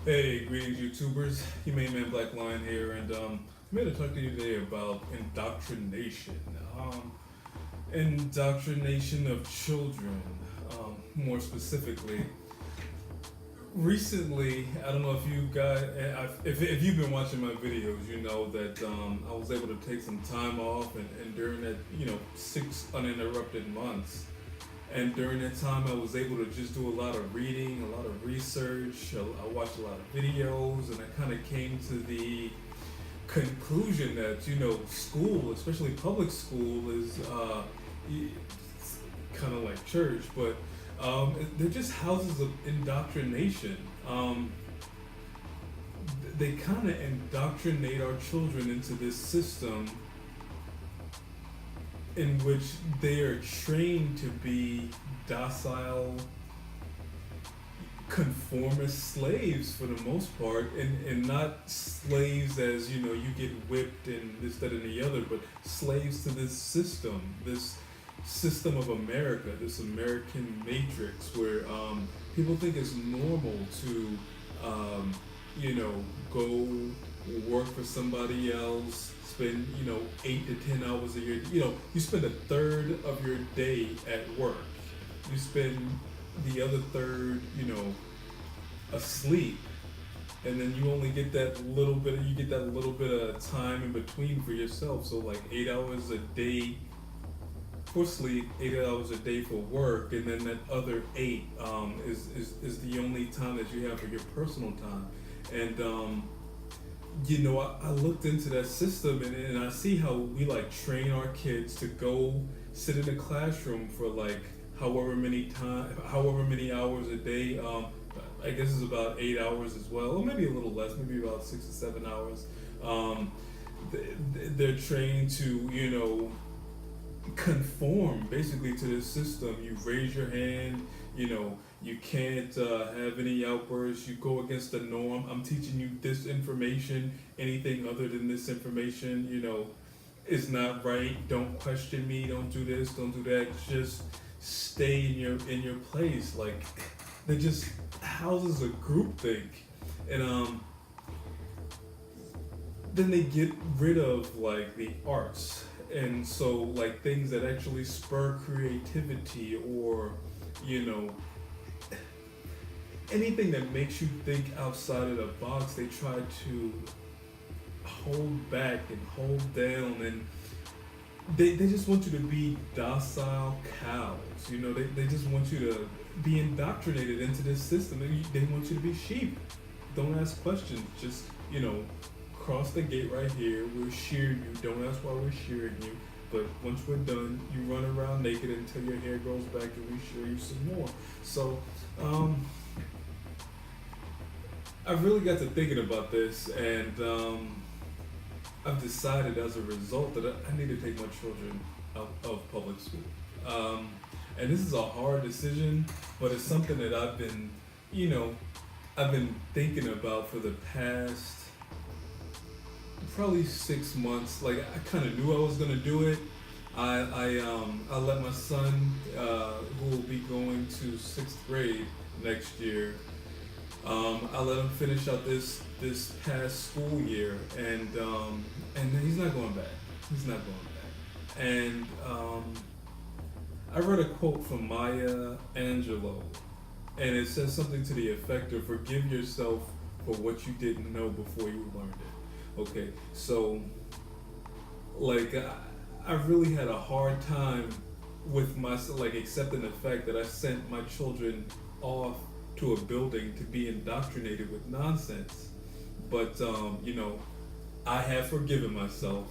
Hey, greetings, YouTubers. Your main man, Black Lion here, and I'm here to talk to you today about indoctrination. Indoctrination of children, more specifically. Recently, I don't know if you guys, if you've been watching my videos, you know that I was able to take some time off, and during that, 6 uninterrupted months, and during that time, I was able to just do a lot of reading, a lot of research. I watched a lot of videos, and I kind of came to the conclusion that school, especially public school, is kind of like church, but they're just houses of indoctrination. They kind of indoctrinate our children into this system in which they are trained to be docile, conformist slaves for the most part, and not slaves as you get whipped and this, that, and the other, but slaves to this system of America, this American matrix where people think it's normal to, um, go work for somebody else, spend 8 to 10 hours a year. You spend a third of your day at work. You spend the other third, asleep, and then you only get that little bit. You get that little bit of time in between for yourself. So like 8 hours a day for sleep, 8 hours a day for work, and then that other eight is the only time that you have for your personal time. And I looked into that system, and I see how we like train our kids to go sit in a classroom for like however many hours a day. I guess it's about 8 hours as well, or maybe a little less, maybe about 6 to 7 hours. Um, they're trained to conform basically to this system. You raise your hand. You can't have any outbursts. You go against the norm. I'm teaching you this information. Anything other than this information, is not right. Don't question me. Don't do this. Don't do that. Just stay in your place. Like they just houses a groupthink, and then they get rid of like the arts, and so like things that actually spur creativity, or you know anything that makes you think outside of the box, they try to hold back and hold down, and they just want you to be docile cows. They just want you to be indoctrinated into this system. They want you to be sheep. Don't ask questions. Just, cross the gate right here. We'll shear you. Don't ask why we're shearing you. But once we're done, you run around naked until your hair grows back and we shear you some more. So, I really got to thinking about this, and I've decided as a result that I need to take my children out of public school. And this is a hard decision, but it's something that I've been thinking about for the past probably 6 months. Like I kind of knew I was gonna do it. I let my son, who will be going to sixth grade next year, I let him finish out this past school year, and he's not going back. He's not going back. And I read a quote from Maya Angelou, and it says something to the effect of "Forgive yourself for what you didn't know before you learned it." Okay, so like I really had a hard time with myself, like accepting the fact that I sent my children off to a building to be indoctrinated with nonsense. But I have forgiven myself,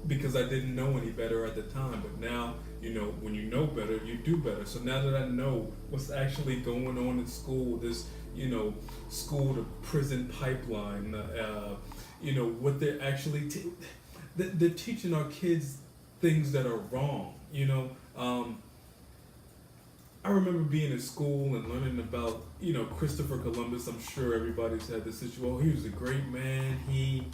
because I didn't know any better at the time. But now, when you know better, you do better. So now that I know what's actually going on in school, this, school to prison pipeline, what they're actually, they're teaching our kids things that are wrong, I remember being in school and learning about, Christopher Columbus. I'm sure everybody's had this situation. Oh, he was a great man. He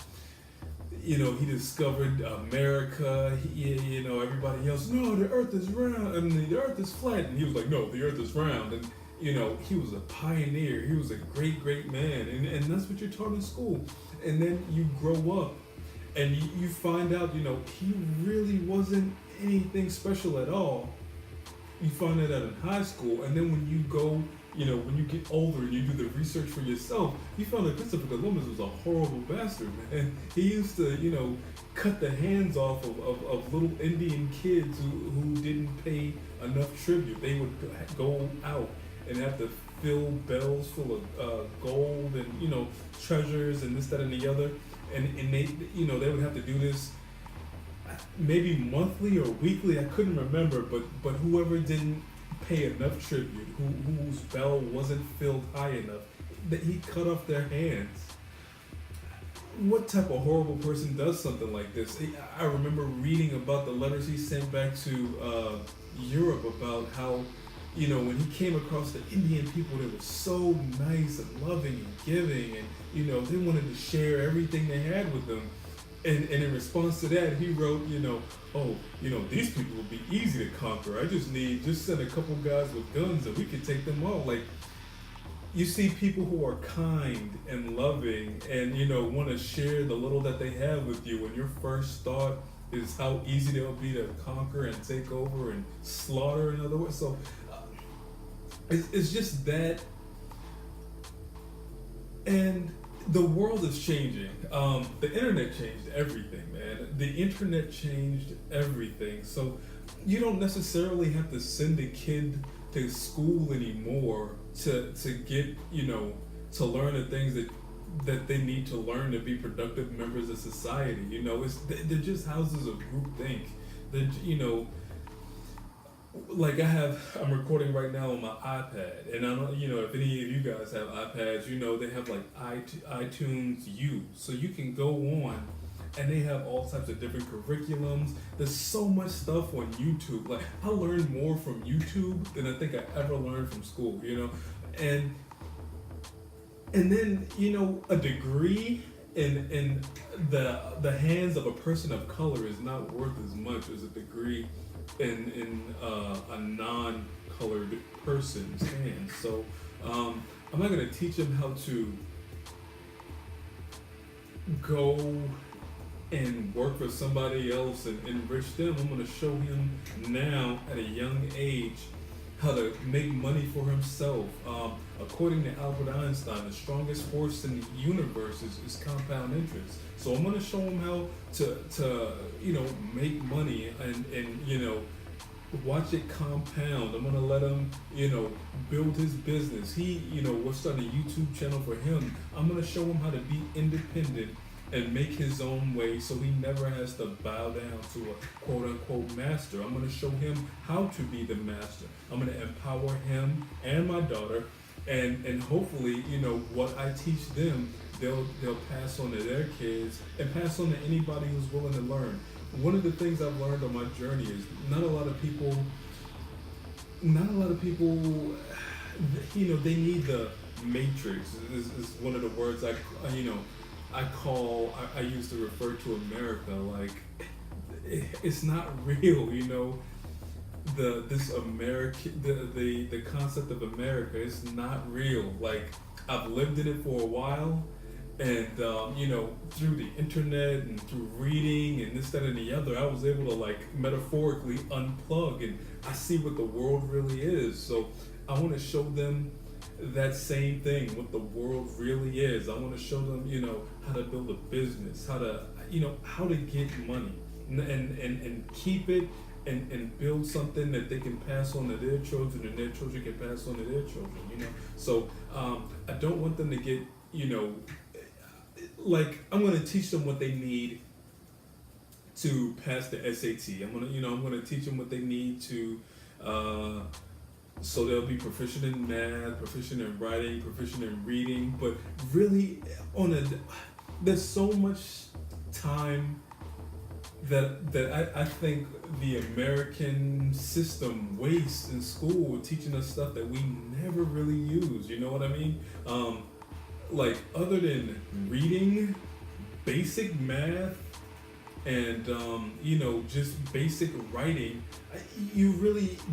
discovered America. Everybody else, no, the earth is round. I mean, the earth is flat. And he was like, no, the earth is round. And he was a pioneer. He was a great man, and that's what you're taught in school. And then you grow up, and you find out, he really wasn't anything special at all. You find that out in high school, and then when you go, when you get older and you do the research for yourself, you find that Christopher Columbus was a horrible bastard, man. He used to, cut the hands off of little Indian kids who didn't pay enough tribute. They would go out and have to fill bells full of gold and, treasures and this, that, and the other. And they, they would have to do this maybe monthly or weekly. I couldn't remember, but whoever didn't pay enough tribute, whose bell wasn't filled high enough, that he cut off their hands. What type of horrible person does something like this? I remember reading about the letters he sent back to Europe about how, when he came across the Indian people, they were so nice and loving and giving, and they wanted to share everything they had with them. And in response to that, he wrote, these people will be easy to conquer. I just send a couple guys with guns and we can take them all. Like, you see people who are kind and loving and, want to share the little that they have with you, and your first thought is how easy they'll be to conquer and take over and slaughter, in other words. So it's just that. And the world is changing. The internet changed everything, man. The internet changed everything. So you don't necessarily have to send a kid to school anymore to get, to learn the things that they need to learn to be productive members of society. They're just houses of groupthink. Like I'm recording right now on my iPad, and I don't, if any of you guys have iPads, they have like iTunes U, so you can go on, and they have all types of different curriculums. There's so much stuff on YouTube. Like, I learned more from YouTube than I think I ever learned from school, and then a degree in the hands of a person of color is not worth as much as a degree in a non-colored person's hands. So I'm not going to teach him how to go and work for somebody else and enrich them. I'm going to show him now at a young age how to make money for himself. According to Albert Einstein, the strongest force in the universe is compound interest. So I'm going to show him how to make money and watch it compound. I'm going to let him, build his business. We're starting a YouTube channel for him. I'm going to show him how to be independent and make his own way, so he never has to bow down to a quote-unquote master. I'm going to show him how to be the master. I'm going to empower him and my daughter, and hopefully, what I teach them, they'll pass on to their kids and pass on to anybody who's willing to learn. One of the things I've learned on my journey is not a lot of people, they need the matrix. Is one of the words I used to refer to America. Like, it's not real, the concept of America is not real. Like, I've lived in it for a while, and through the internet and through reading and this, that, and the other, I was able to metaphorically unplug, and I see what the world really is. So I want to show them that same thing, what the world really is. I want to show them, how to build a business, how to get money and keep it and build something that they can pass on to their children, and their children can pass on to their children, So I don't want them to get, I'm going to teach them what they need to pass the SAT. I'm going to teach them what they need to, so they'll be proficient in math, proficient in writing, proficient in reading. But really, there's so much time that I think the American system wastes in school, teaching us stuff that we never really use. You know what I mean? Other than reading, basic math, and just basic writing,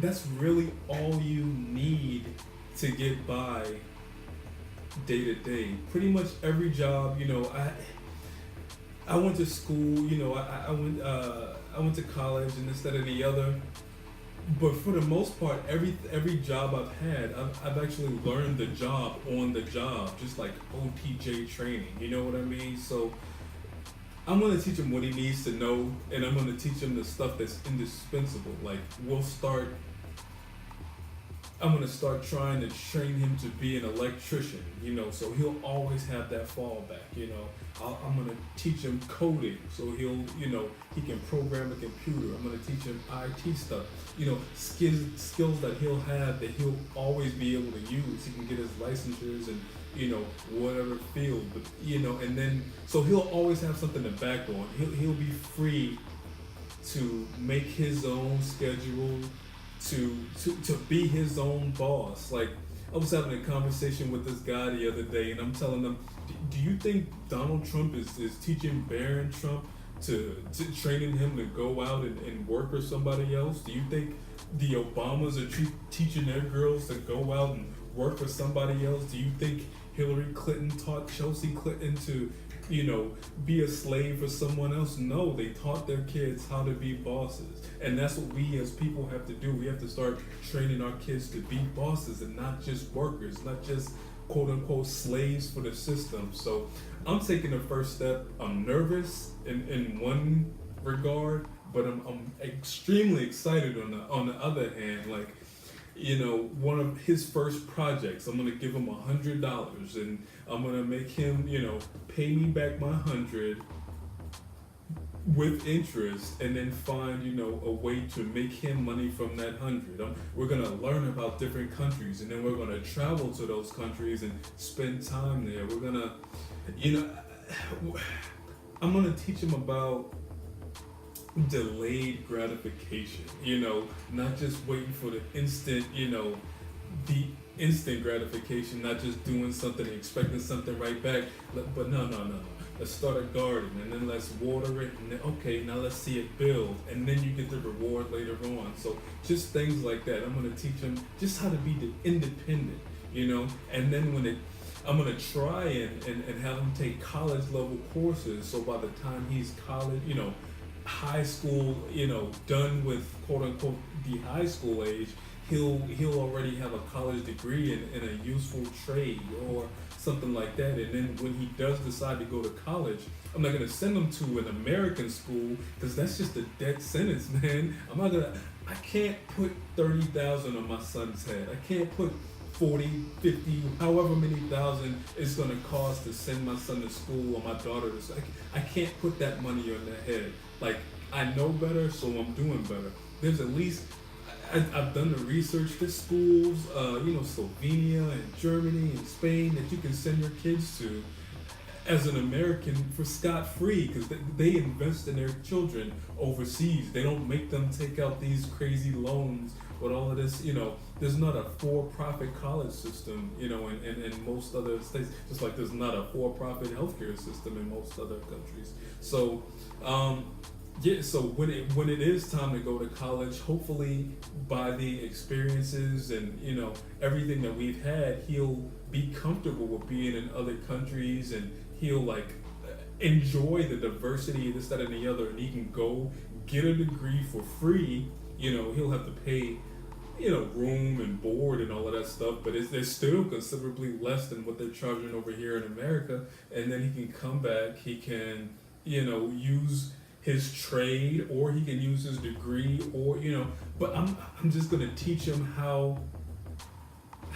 that's really all you need to get by day to day. Pretty much every job, I went to school, I went to college and this, that, and the other. But for the most part, every job I've had, I've actually learned the job on the job, just like OTJ training. You know what I mean? So I'm gonna teach him what he needs to know, and I'm gonna teach him the stuff that's indispensable. Like I'm gonna start trying to train him to be an electrician, so he'll always have that fallback, I'm gonna teach him coding, so he can program a computer. I'm gonna teach him IT stuff, skills that he'll have that he'll always be able to use. He can get his licensures and, whatever field, but, and then, so he'll always have something to back on. He'll be free to make his own schedule, to be his own boss. Like, I was having a conversation with this guy the other day, and I'm telling him, do you think Donald Trump is teaching Barron Trump to training him to go out and work for somebody else? Do you think the Obamas are teaching their girls to go out and work for somebody else? Do you think Hillary Clinton taught Chelsea Clinton to be a slave for someone else? No, they taught their kids how to be bosses. And that's what we as people have to do. We have to start training our kids to be bosses and not just workers, not just quote unquote slaves for the system. So I'm taking the first step. I'm nervous in one regard, but I'm extremely excited on the other hand. Like, one of his first projects, I'm gonna give him $100 and I'm gonna make him, pay me back my 100 with interest, and then find, a way to make him money from that 100. We're gonna learn about different countries, and then we're gonna travel to those countries and spend time there. We're gonna, I'm gonna teach him about delayed gratification, not just waiting for the instant, the instant gratification, not just doing something and expecting something right back, but no. Let's start a garden, and then let's water it, and then, okay, now let's see it build, and then you get the reward later on. So just things like that. I'm gonna teach him just how to be independent, and then I'm gonna try and have him take college level courses, so by the time he's college, high school, done with quote unquote the high school age, he'll already have a college degree in a useful trade or something like that. And then when he does decide to go to college, I'm not gonna send him to an American school, because that's just a dead sentence, man. I can't put 30,000 on my son's head. I can't put 40, 50, however many thousand it's gonna cost to send my son to school or my daughter to school. I can't put that money on their head. Like, I know better, so I'm doing better. There's at least, I've done the research. There's schools, Slovenia and Germany and Spain that you can send your kids to as an American for scot-free, because they invest in their children overseas. They don't make them take out these crazy loans with all of this, there's not a for-profit college system, in most other states, just like there's not a for-profit healthcare system in most other countries. So, so when it is time to go to college, hopefully by the experiences and everything that we've had, he'll be comfortable with being in other countries, and he'll enjoy the diversity, this, that, and the other, and he can go get a degree for free. He'll have to pay room and board and all of that stuff, but it's still considerably less than what they're charging over here in America. And then he can come back, he can use his trade, or he can use his degree, or but I'm just gonna teach him how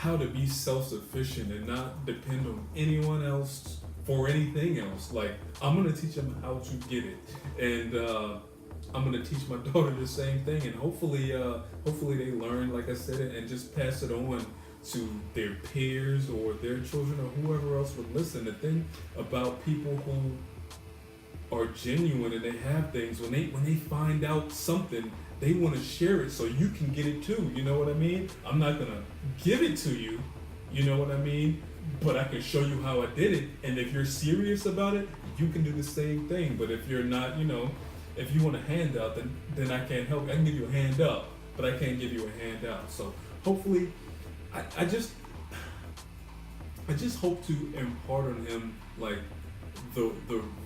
to be self-sufficient and not depend on anyone else for anything else. Like, I'm gonna teach him how to get it, and I'm gonna teach my daughter the same thing, and hopefully they learn, like I said, and just pass it on to their peers or their children or whoever else would listen. The thing about people who are genuine and they have things, when they find out something, they want to share it so you can get it too. You know what I mean? I'm not gonna give it to you, you know what I mean? But I can show you how I did it, and if you're serious about it, you can do the same thing. But if you're not, if you want a handout, then I can't help you. I can give you a hand up, but I can't give you a handout. So hopefully, I just I just hope to impart on him like the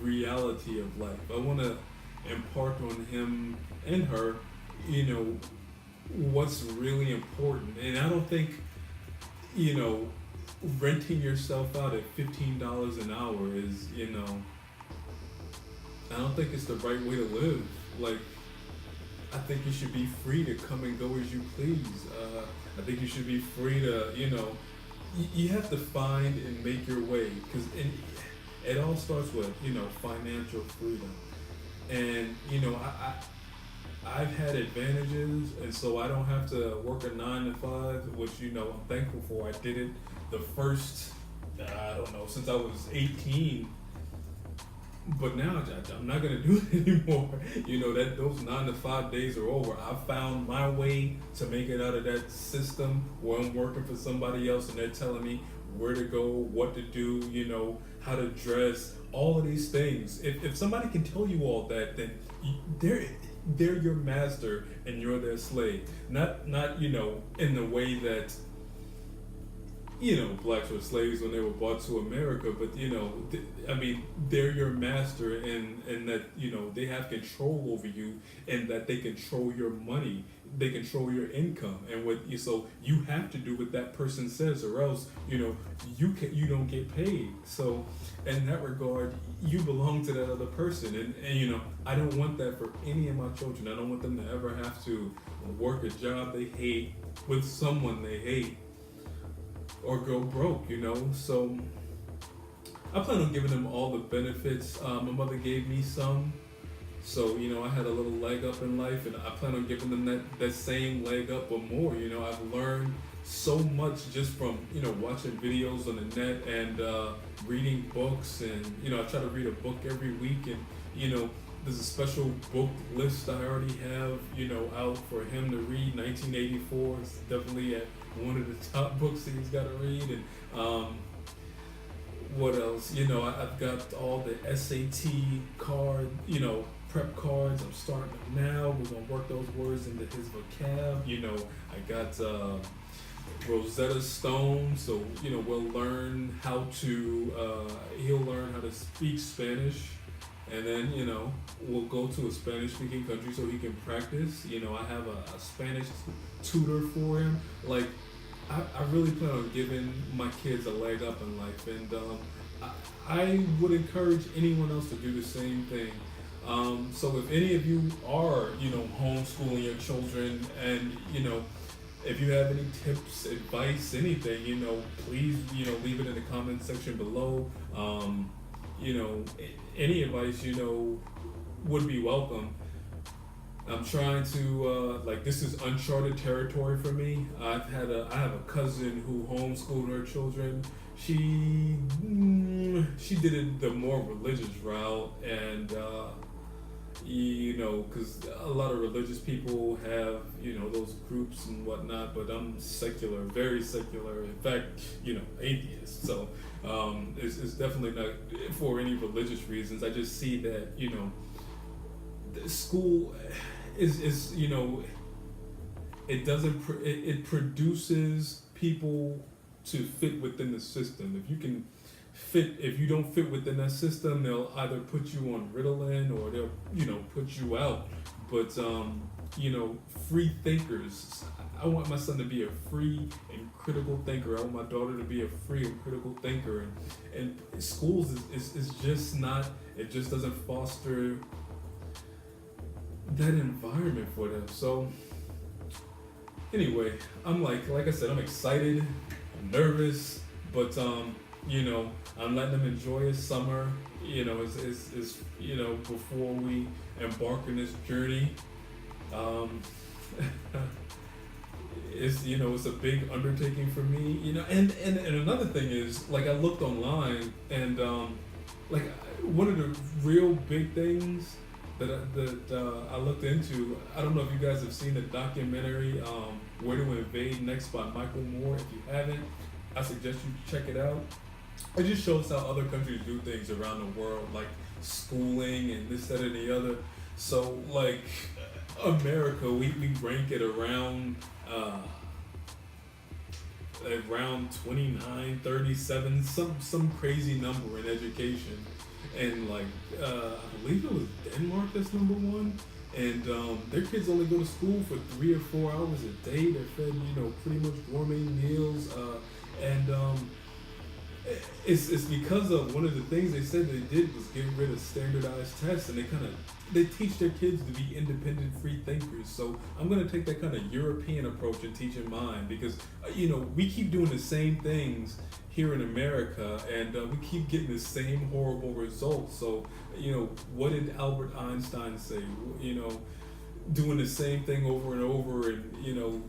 reality of life. I want to impart on him and her, you know, what's really important. And I don't think, you know, renting yourself out at $15 an hour is, you know, I don't think it's the right way to live. Like, I think you should be free to come and go as you please. I think you should be free to, you know, you have to find and make your way, because it all starts with, you know, financial freedom. And you know, I've had advantages, and so I don't have to work a 9 to 5, which, you know, I'm thankful for. I did it the first, I don't know, since I was 18. But now I'm not gonna do it anymore. You know, that those 9 to 5 days are over. I found my way to make it out of that system where I'm working for somebody else, and they're telling me where to go, what to do, you know, how to dress, all of these things. If somebody can tell you all that, then they're your master and you're their slave. Not you know, in the way that, you know, blacks were slaves when they were brought to America, but you know, I mean, they're your master, and that, you know, they have control over you, and that they control your money, they control your income, and so you have to do what that person says, or else, you know, you don't get paid. So, in that regard, you belong to that other person, and you know, I don't want that for any of my children. I don't want them to ever have to work a job they hate with someone they hate, or go broke, you know. So I plan on giving them all the benefits. My mother gave me some, so you know, I had a little leg up in life, and I plan on giving them that same leg up or more. You know, I've learned so much just from, you know, watching videos on the net and reading books, and you know, I try to read a book every week, and you know, there's a special book list I already have, you know, out for him to read. 1984 is definitely at one of the top books that he's got to read. And what else? You know, I've got all the SAT card, you know, prep cards. I'm starting them now. We're gonna work those words into his vocab. You know, I got Rosetta Stone, so you know, we'll learn how to. He'll learn how to speak Spanish. And then, you know, we'll go to a Spanish-speaking country so he can practice. You know, I have a Spanish tutor for him. Like, I really plan on giving my kids a leg up in life. And I would encourage anyone else to do the same thing. So if any of you are, you know, homeschooling your children, and, you know, if you have any tips, advice, anything, you know, please, you know, leave it in the comment section below. You know, any advice, you know, would be welcome. I'm trying to, like, this is uncharted territory for me. I have a cousin who homeschooled her children. She did it the more religious route, and, you know, because a lot of religious people have, you know, those groups and whatnot, but I'm secular, very secular. In fact, you know, atheist. So it's definitely not for any religious reasons. I just see that, you know, the school is you know, it doesn't it produces people to fit within the system. If you don't fit within that system, they'll either put you on Ritalin, or they'll, you know, put you out. But you know, free thinkers. I want my son to be a free and critical thinker. I want my daughter to be a free and critical thinker. And schools is just not. It just doesn't foster that environment for them. So anyway, I'm like I said, I'm excited, I'm nervous, but you know, I'm letting them enjoy his summer. You know, it's you know, before we embark on this journey. It's, you know, it's a big undertaking for me. You know, and another thing is, like, I looked online, and like, one of the real big things that I looked into. I don't know if you guys have seen the documentary Where to Invade Next by Michael Moore. If you haven't, I suggest you check it out. It just shows how other countries do things around the world, like schooling and this, that, and the other. So, like, America, we rank it around around 29, 37, some crazy number in education, and like I believe it was Denmark that's number one. And their kids only go to school for 3 or 4 hours a day. They're fed, pretty much gourmet meals, and it's because of one of the things they said they did was get rid of standardized tests, and they teach their kids to be independent, free thinkers. So I'm gonna take that kind of European approach and teaching mine, because we keep doing the same things here in America, and we keep getting the same horrible results. So what did Albert Einstein say? Doing the same thing over and over, and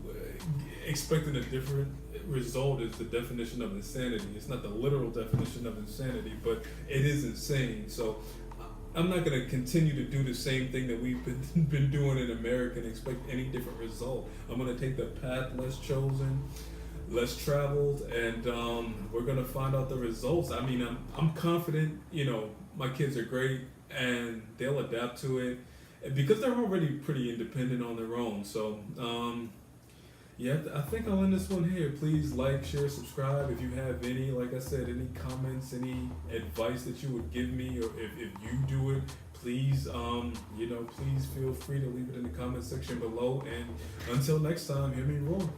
expecting a different result is the definition of insanity. It's not the literal definition of insanity, but it is insane. So I'm not going to continue to do the same thing that we've been doing in America and expect any different result. I'm going to take the path less chosen, less traveled, and we're going to find out the results. I mean, I'm confident, my kids are great and they'll adapt to it because they're already pretty independent on their own. So, yeah, I think I'll end this one here. Please like, share, subscribe. If you have any, like I said, any comments, any advice that you would give me, or if you do it, please, please feel free to leave it in the comment section below. And until next time, hear me roar.